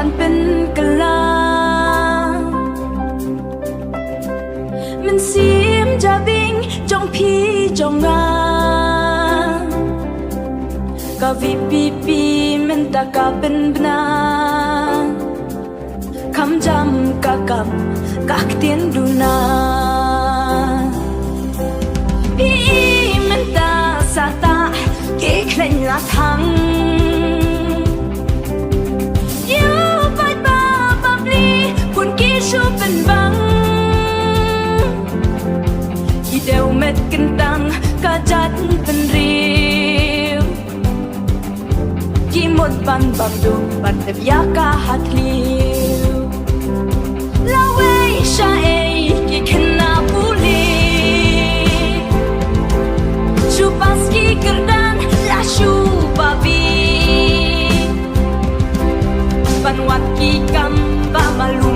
ปันเป็นกะลามันเสียมจะบิงจงพีจงงากะวิปีปีมันตะกะเป็นบนาคำจำกะกับกักเตียนดูนาพี่มันตาสาตาเกะเคล่นละทังยูไปบ้าบับลีคุณกี้ชูเป็นบังอีเดวเม็ดกันตังกะจัดเป็นรีวกี่หมดบันบับดูบันเต็บยากะหัดลีวลาเวชาเอกี่ขนาบุลีชูปัสกีกระดานลาชูบาบีปันวัดกี่กำบามาลู